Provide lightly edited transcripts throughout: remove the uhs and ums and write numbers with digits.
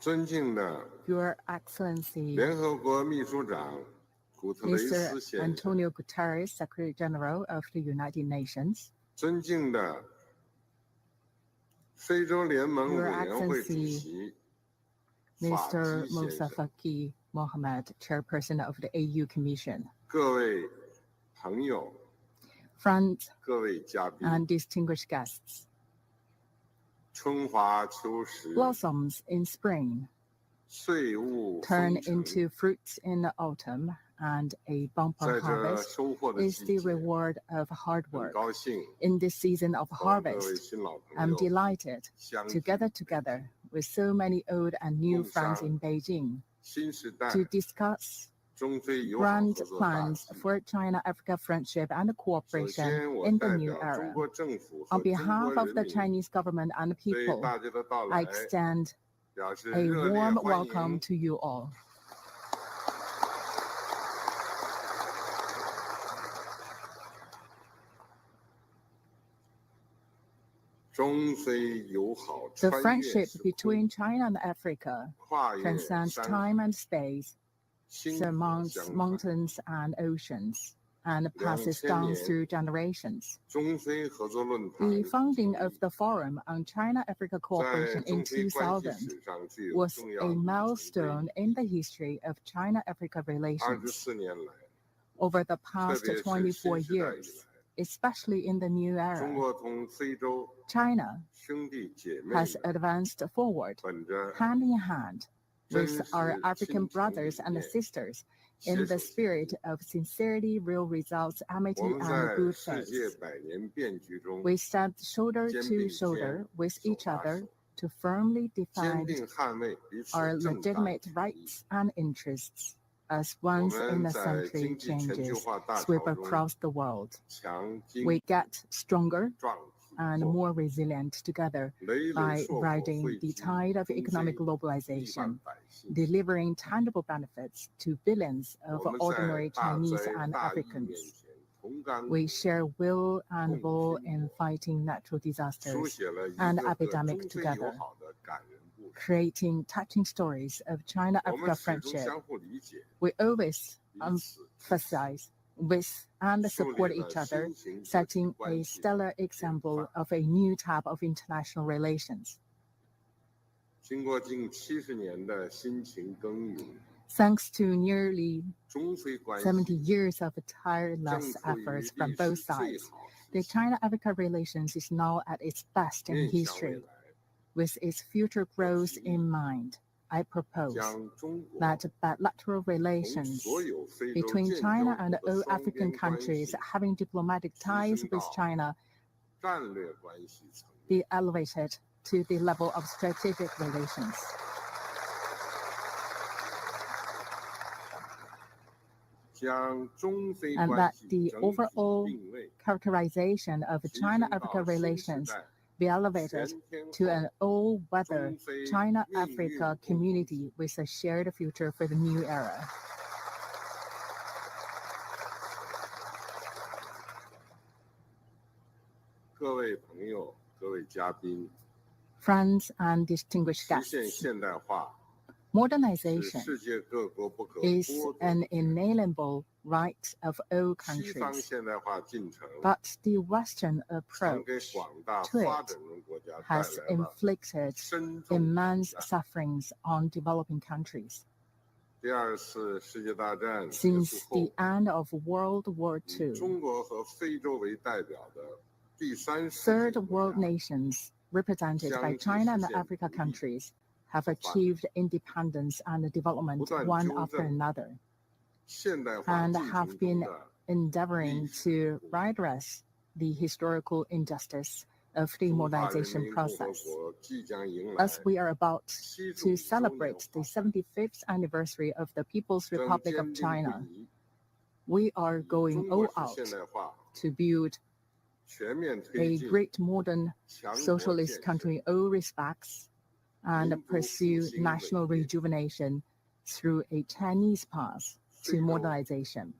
Your Excellency, 联合国秘书长古特雷斯 Mr. 先生， Antonio Guterres, Secretary General of the United Nations, 尊敬的非洲联盟 Your 委员会主 Excellency, 席 Mr. 法基先生， Moussa Mohamed, Chairperson of the AU Commission, 各位朋友， friends 各位嘉宾， and distinguished guests, 春华秋实， blossoms in spring 岁物 turn 丰成， into fruits in the autumn, and a 在 bumper 这 harvest 收获的 is 季 the 节， reward of hard 很 work. 高兴 In this season of 和各位 harvest, 新老朋 I'm 友 delighted 相 to 聚 gather together with so many old and new 共 friends 商 in Beijing 新时代 to discuss 中非友好 grand 合作大 plans 计。 for China-Africa friendship and 首 cooperation 先，我 in 代 the new 表中 era. 国政府和 On 中 behalf 国 of 人 the 民 Chinese government and 对 people, 大家的到 I 来 extend 表示 a 热烈 warm 欢 welcome 迎。 to you all. The friendship between China and Africa 跨越 transcends 山 time and space, 星河 surmounts 相 mountains and oceans, and passes down 2000 through generations. 中非合作论坛 The founding 成 of 立 the Forum on China-Africa 在 Cooperation in 中非关系 2000史上具有 was 重要 a 里程碑。 milestone in the history of China-Africa relations. 24年来， Over the 特 past 别是 24 新时代以 years, 来， especially in the new 中 era, 国同非洲 China 兄弟姐妹 has 们 advanced forward 本着 hand in hand 真 with 实 our 亲 African 情 brothers 理 and 念 sisters 携 in 手 the 前 spirit 进。 of sincerity, real results, 我 amity, 们 and 在 good 世界 faith. 百年变局中 We stand shoulder 肩 to 并 shoulder 肩 with 手 each 拉 other 手， to firmly 坚 defend 定捍卫彼此 our 正当 legitimate 权益。 rights and interests as 我 once 们 in a 在 century 经济全球 changes 化大 sweep 潮中 across the world. 强筋 We get stronger 壮体 and 魄 more resilient together 累累 by 硕果 riding 汇 the 集 tide of 中 economic 非亿万 globalization, 百姓。 delivering tangible benefits to billions 我 of 们在 ordinary 大 Chinese 灾 and 大疫面 Africans. 前同甘 We 共 share will and 共 will 拼 in 搏， fighting natural 书 disasters 写了一 and 个个 epidemic 中非友 together, 好的感人故事。 creating touching stories of 我 China-Africa 们始终 friendship. 相互理解， We always 彼此支持， emphasize with and 树立 support 了 each other, 新型国际 setting 关 a 系的 stellar 典 example 范。 of a new type of international relations. 经过近70年的辛勤耕耘， Thanks to nearly 中非关 70系 years of 正 tireless 处于 efforts 历 from 史 both 最 sides, 好 the 时期， China-Africa relations is now at its best in 面向未 history. 来， With its future growth in mind, I propose 将中国 that bilateral 同 relations 所有非洲 between 建交 China 国 and 的 all 双 African 边关 countries 系 having diplomatic ties 提升 with 到 China 战略关系层面。 be elevated to the level of strategic relations. 将中非 And 关 that 系 the 整体 overall 定位 characterization of 提升 China-Africa 到新时 relations 代 be elevated 全天 to 候 an all-weather 中非命运 China-Africa 共同体。 community with a shared future for the new era. 各位朋友、各位嘉宾， Friends and distinguished 实现 guests, 现代化是 modernization 世界各国不可 is 剥夺 an 的。 inalienable right of all 西方 countries, 现代化进程 but the Western 曾给 approach 广大 to 发 it 展中国家带 has 来了 inflicted 深重的 immense 挑战。 sufferings on developing countries. 第二次世界大战结 Since 束后 the，end of World War 以 II, 中国和非洲为代表的第三世 third 界国 world 家 nations represented by 相继 China and 实现 Africa 独立 countries have 和发展， achieved independence and development 不断 one 纠 after 正 another, 现代化 and 进 have 程中 been 的 endeavoring 历史 to redress the historical injustice of the 中华人 modernization 民共和 process. 国即将迎来 As we are about 75 to 周年 celebrate the 华诞， 75th anniversary of the People's 正 Republic 坚 of 定不 China, 移 we are 以 going 中 all 国式 out 现代化 to build 全面推 a 进 great modern 强国 socialist 建设， country in all respects and 民族 pursue 复兴 national 伟业， rejuvenation through a Chinese path 非 to 洲 modernization.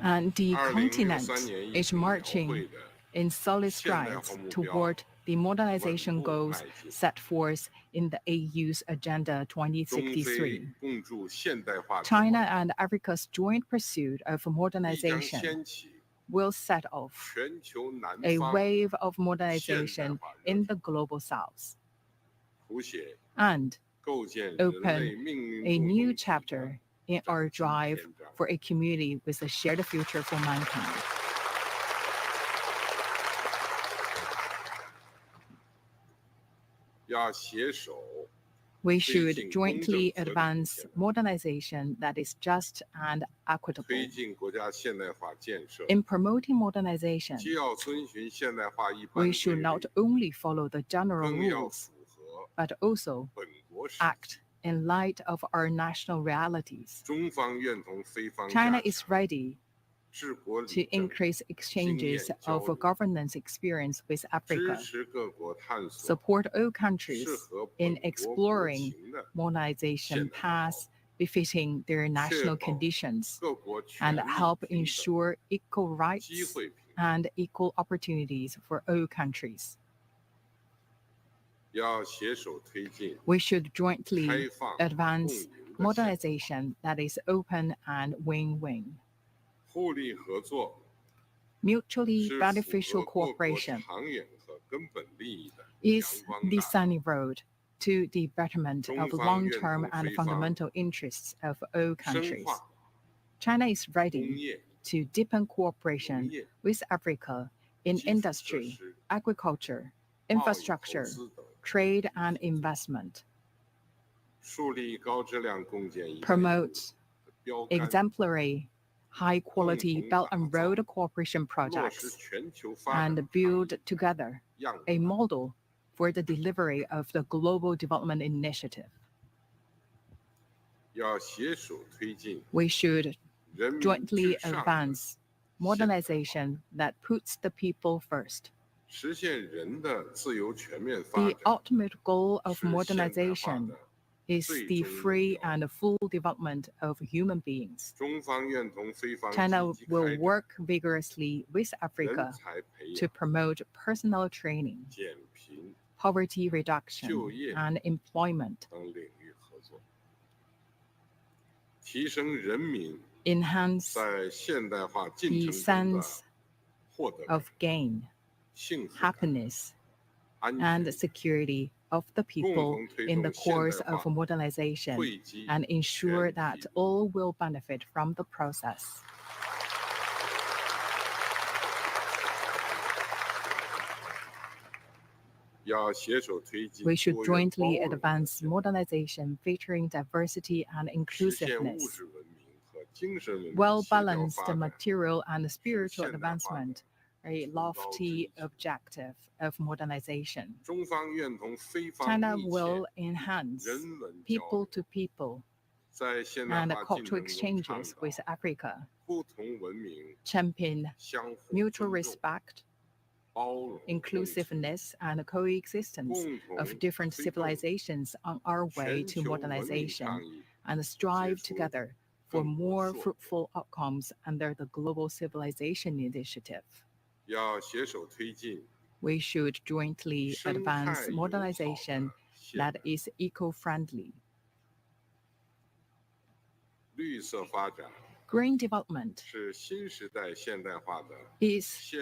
And the 2063 continent 年疫 is 情描绘 marching 的 in solid strides toward the modernization goals set forth in the AU's Agenda 2063. China and Africa's joint pursuit of modernization will set off a wave of modernization in the global south and open a new chapter in our drive for a community with a shared future for mankind. We should jointly advance modernization that is just and equitable. In promoting modernization, we should not only follow the general rules, but also act in light of our national realities. China is ready to increase exchanges of governance experience with Africa, support all countries in exploring modernization paths befitting their national conditions, and help ensure equal rights and equal opportunities for all countries. We should jointly advance modernization that is open and win-win. Mutually beneficial cooperation is the sunny road to the betterment of long-term and fundamental interests of all countries. China is ready to deepen cooperation with Africa in industry, agriculture, infrastructure, trade and investment. Promote exemplary high-quality Belt and Road cooperation projects and build together a model for the delivery of the Global Development Initiative. We should jointly advance modernization that puts the people first. The ultimate goal of modernization is the free and full development of human beings. China will work vigorously with Africa to promote personal training, poverty reduction, and employment. Enhance the sense of gain, happiness, and security of the people in the course of modernization, and ensure that all will benefit from the process. We should jointly advance modernization featuring diversity and inclusiveness, well-balanced material and spiritual advancement, a lofty objective of modernization. China will enhance people-to-people and cultural exchanges with Africa, champion mutual respect, inclusiveness, and coexistence of different civilizations on our way to modernization, and strive together for more fruitful outcomes under the Global Civilization Initiative. We should jointly advance modernization that is eco-friendly. Green development is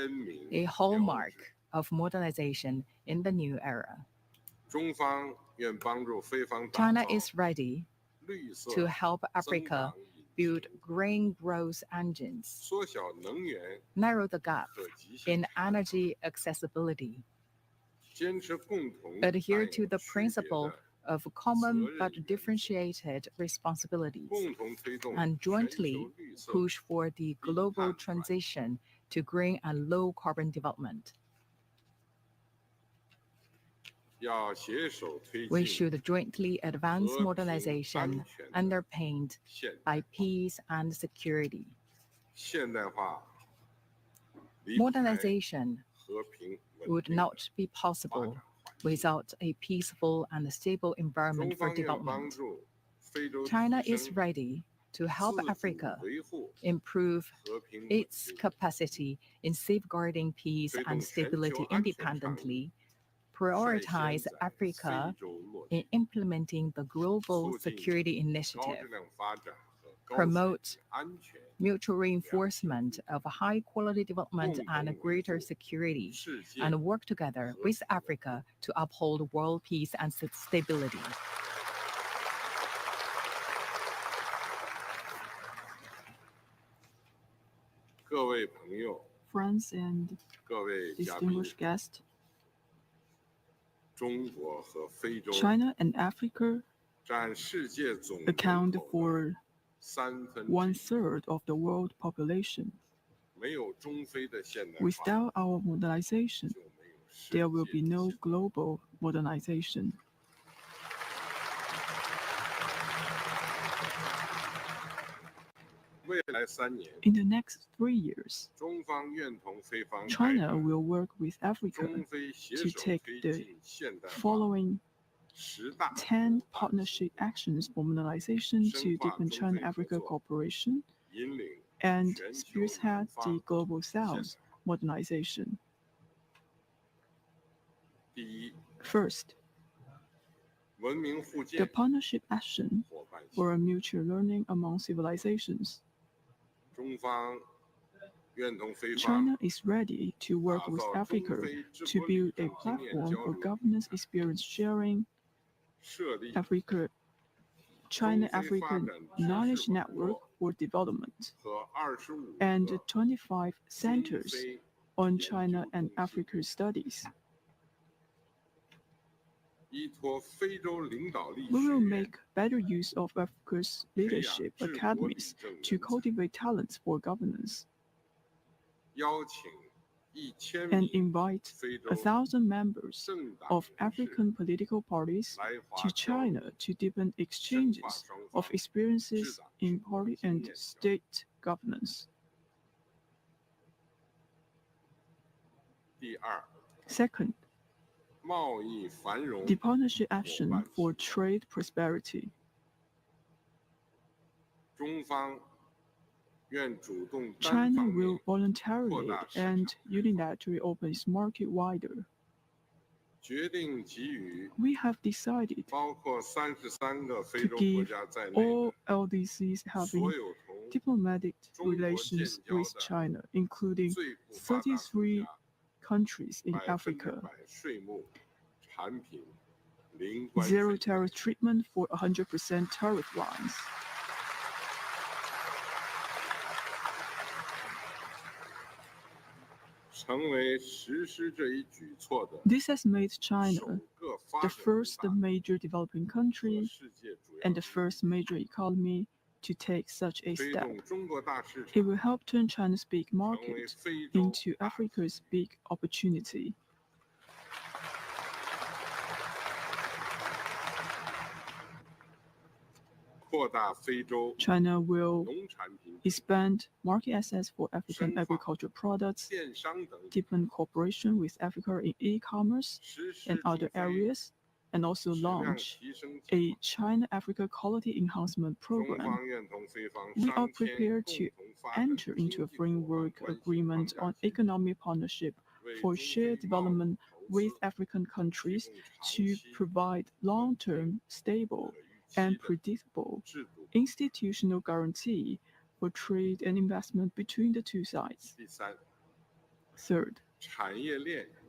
a hallmark of modernization in the new era. China is ready to help Africa build green growth engines, narrow the gap in energy accessibility, adhere to the principle of common but differentiated responsibilities, and jointly push for the global transition to green and low carbon development. We should jointly advance modernization underpinned by peace and security. Modernization would not be possible without a peaceful and stable environment for development. China is ready to help Africa improve its capacity in safeguarding peace and stability independently, prioritize Africa in implementing the Global Security Initiative, promote mutual reinforcement of high-quality development and greater security, and work together with Africa to uphold world peace and stability. Friends and distinguished guests, China and Africa account for 1/3 of the world population. Without our modernization, there will be no global modernization. In the next 3 years, China will work with Africa to take the following 10 partnership actions for modernization to deepen China-Africa cooperation and spearhead the Global South modernization. First, the partnership action for a mutual learning among civilizations. China is ready to work with Africa to build a platform for governance experience sharing, China-Africa Knowledge Network for Development, and 25 centers on China and Africa studies. We will make better use of Africa's leadership academies to cultivate talents for governance and invite 1,000 members of African political parties to China to deepen exchanges of experiences in party and state governance. Second, the partnership action for trade prosperity. China will voluntarily and unilaterally open its market wider. We have decided to give all LDCs having diplomatic relations with China, including 33 countries in Africa, zero tariff treatment for 100% tariff lines. This has made China the first major developing country and the first major economy to take such a step. It will help turn China's big market into Africa's big opportunity. China will expand market access for African agricultural products, deepen cooperation with Africa in e-commerce and other areas, and also launch a China-Africa quality enhancement program. We are prepared to enter into a framework agreement on economic partnership for shared development with African countries to provide long-term, stable, and predictable institutional guarantee for trade and investment between the two sides. Third,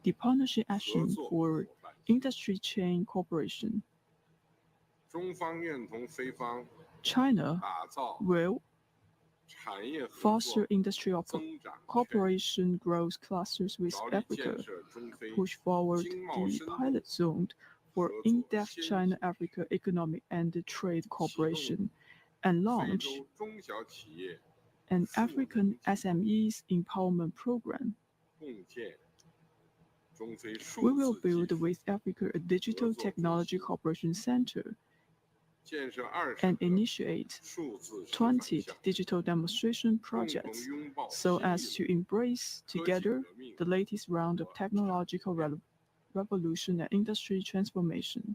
the partnership action for industry chain cooperation. China will foster industrial cooperation growth clusters with Africa, push forward the pilot zone for in-depth China-Africa economic and trade cooperation, and launch an African SMEs empowerment program. We will build with Africa a digital technology cooperation center and initiate 20 digital demonstration projects so as to embrace together the latest round of technological revolution and industry transformation.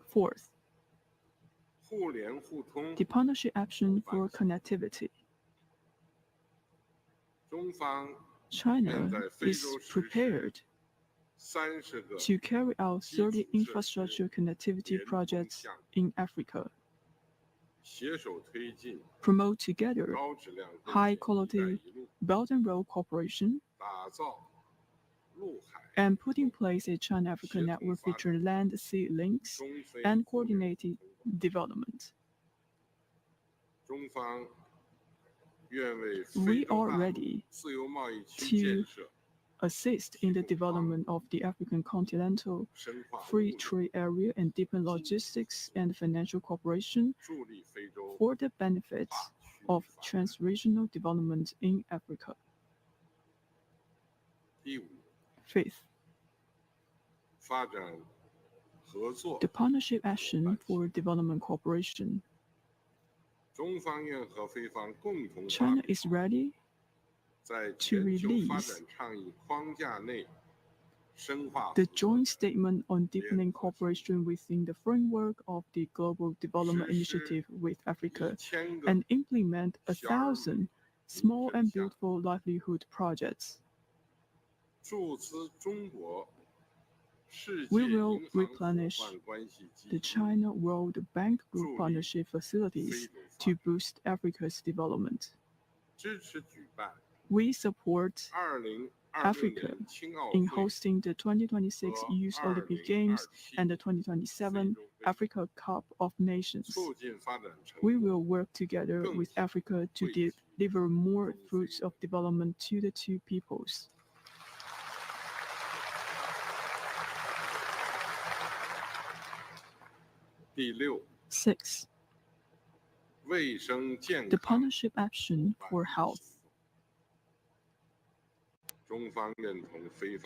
Fourth, The partnership action for connectivity. China is prepared to carry out 30 infrastructure connectivity projects in Africa, promote together high-quality Belt and Road cooperation, and put in place a China-Africa network featuring land-sea links and coordinated development. We are ready to assist in the development of the African continental free trade area and deepen logistics and financial cooperation for the benefit of trans-regional development in Africa. Fifth, the partnership action for development cooperation. China is ready to release the joint statement on deepening cooperation within the framework of the Global Development Initiative with Africa and implement 1,000 small and beautiful livelihood projects. We will replenish the China World Bank Group partnership facilities to boost Africa's development. We support Africa in hosting the 2026 Youth Olympic Games and the 2027 Africa Cup of Nations. We will work together with Africa to deliver more fruits of development to the two peoples. Six, the partnership action for health.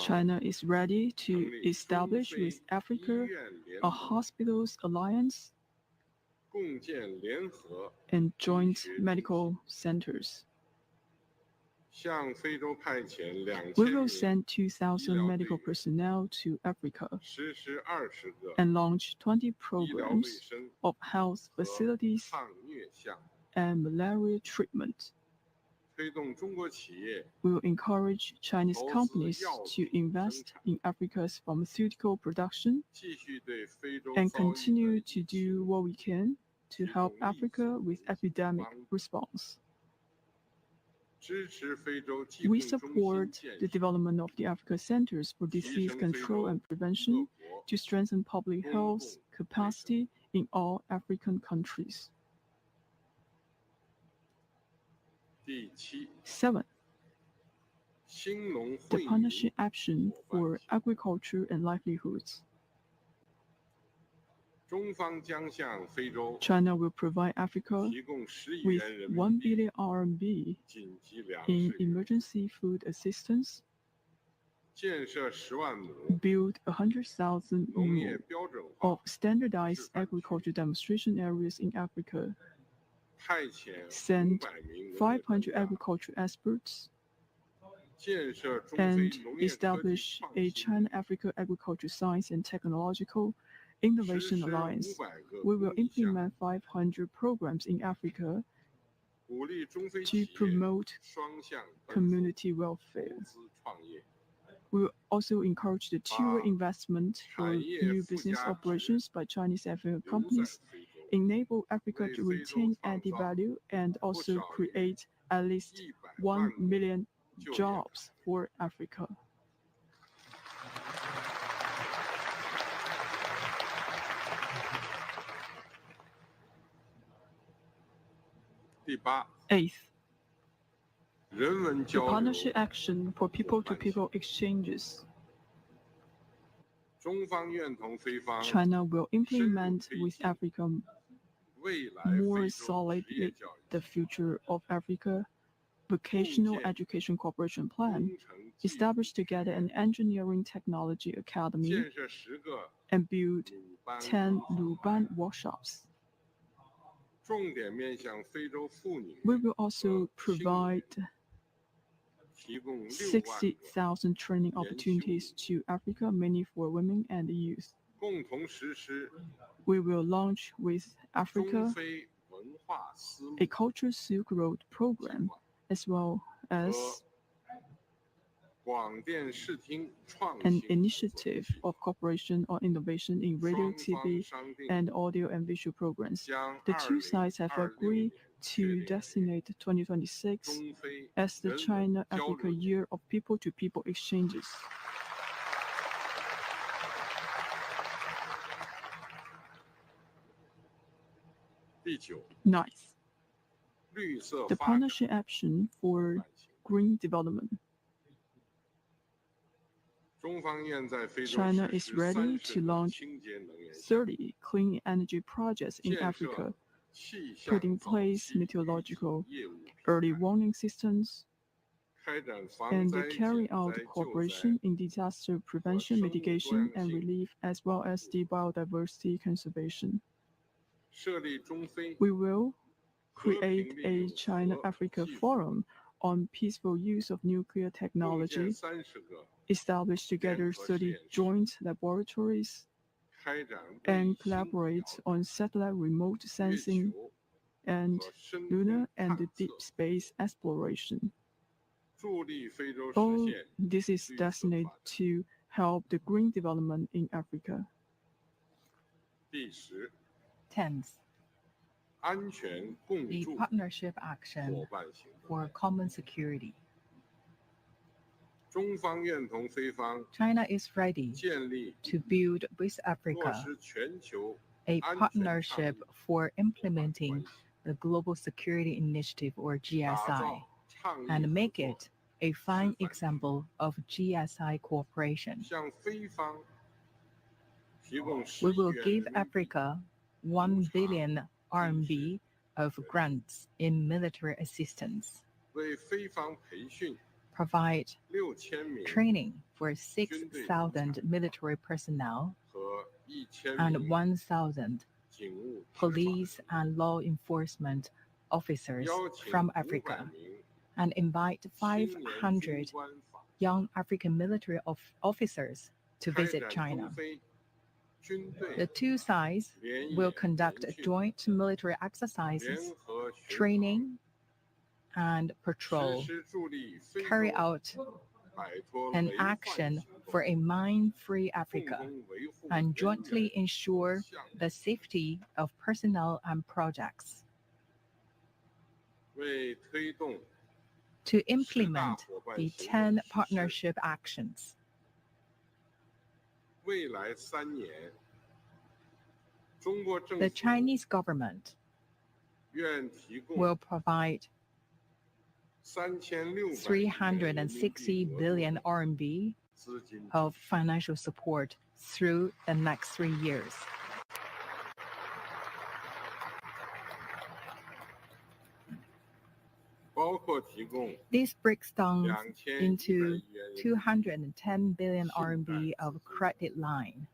China is ready to establish with Africa a hospitals alliance and joint medical centers. We will send 2,000 medical personnel to Africa and launch 20 programs of health facilities and malaria treatment. We will encourage Chinese companies to invest in Africa's pharmaceutical production and continue to do what we can to help Africa with epidemic response. We support the development of the Africa Centers for Disease Control and Prevention to strengthen public health capacity in all African countries. 7. The partnership action for agriculture and livelihoods. China will provide Africa with 1 billion RMB in emergency food assistance, build 100,000 more of standardized agriculture demonstration areas in Africa, send 500 agriculture experts, and establish a China-Africa Agriculture Science and Technological Innovation Alliance. We will implement 500 programs in Africa to promote community welfare. We will also encourage the two-way investment for new business operations by Chinese African companies, enable Africa to retain added value, and also create at least 1 million jobs for Africa. Eighth, the partnership action for people-to-people exchanges. China will implement with Africa more solidly the Future of Africa Vocational Education Cooperation Plan, establish together an engineering technology academy, and build 10 Luban workshops. We will also provide 60,000 training opportunities to Africa, mainly for women and youth. We will launch with Africa a Cultural Silk Road program, as well as an initiative of cooperation on innovation in radio, TV, and audio and visual programs. The two sides have agreed to designate 2026 as the China-Africa Year of People-to-People Exchanges. Ninth, the partnership action for green development. China is ready to launch 30 clean energy projects in Africa, put in place meteorological early warning systems, and carry out cooperation in disaster prevention, mitigation, and relief, as well as the biodiversity conservation. We will create a China-Africa Forum on peaceful use of nuclear technology, establish together 30 joint laboratories, and collaborate on satellite remote sensing and lunar and deep space exploration. All this is destined to help the green development in Africa. 10th, the partnership action for common security. China is ready to build with Africa a partnership for implementing the Global Security Initiative, or GSI, and make it a fine example of GSI cooperation. We will give Africa 1 billion RMB of grants in military assistance, provide training for 6,000 military personnel and 1,000 police and law enforcement officers from Africa, and invite 500 young African military officers to visit China. The two sides will conduct joint military exercises, training, and patrol, carry out an action for a mine-free Africa, and jointly ensure the safety of personnel and projects. To implement the 10 partnership actions, the Chinese government will provide 360 billion RMB of financial support through the next 3 years. This breaks down into 210 billion RMB of credit line,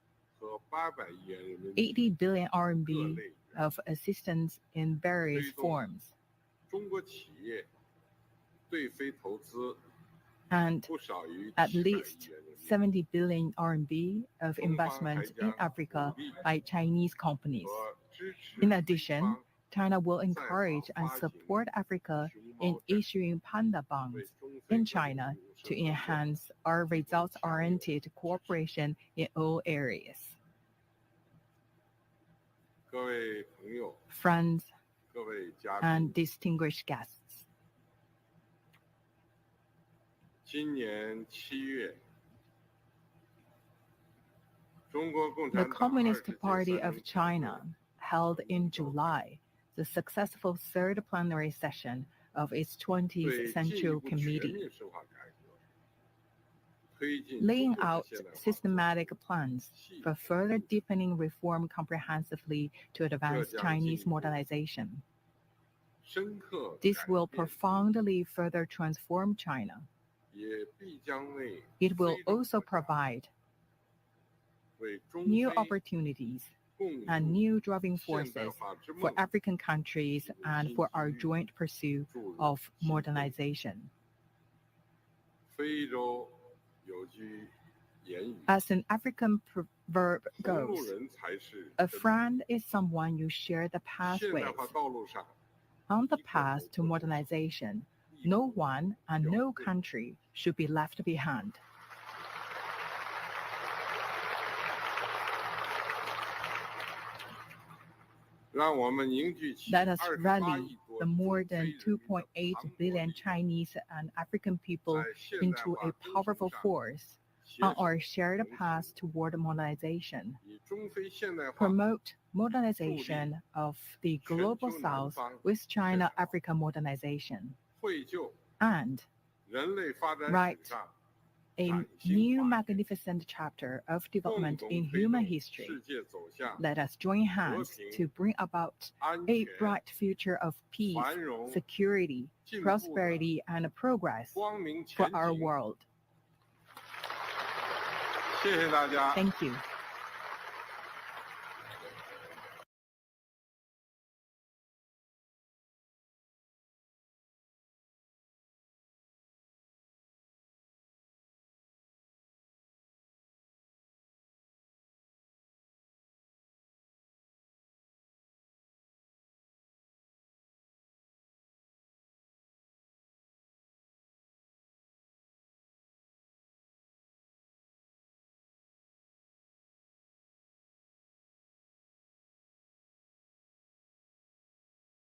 80 billion RMB of assistance in various forms, and at least 70 billion RMB of investment in Africa by Chinese companies. In addition, China will encourage and support Africa in issuing panda bonds in China to enhance our results-oriented cooperation in all areas. Friends and distinguished guests, the Communist Party of China held in July the successful third plenary session of its 20th Central Committee, laying out systematic plans for further deepening reform comprehensively to advance Chinese modernization. This will profoundly further transform China. It will also provide new opportunities and new driving forces for African countries and for our joint pursuit of modernization. As an African proverb goes, a friend is someone you share the path with. On the path to modernization, no one and no country should be left behind. Let us rally the more than 2.8 billion Chinese and African people into a powerful force on our shared path toward modernization. Promote modernization of the global South with China-Africa modernization. And write a new magnificent chapter of development in human history. Let us join hands to bring about a bright future of peace, security, prosperity, and progress for our world. Thank you.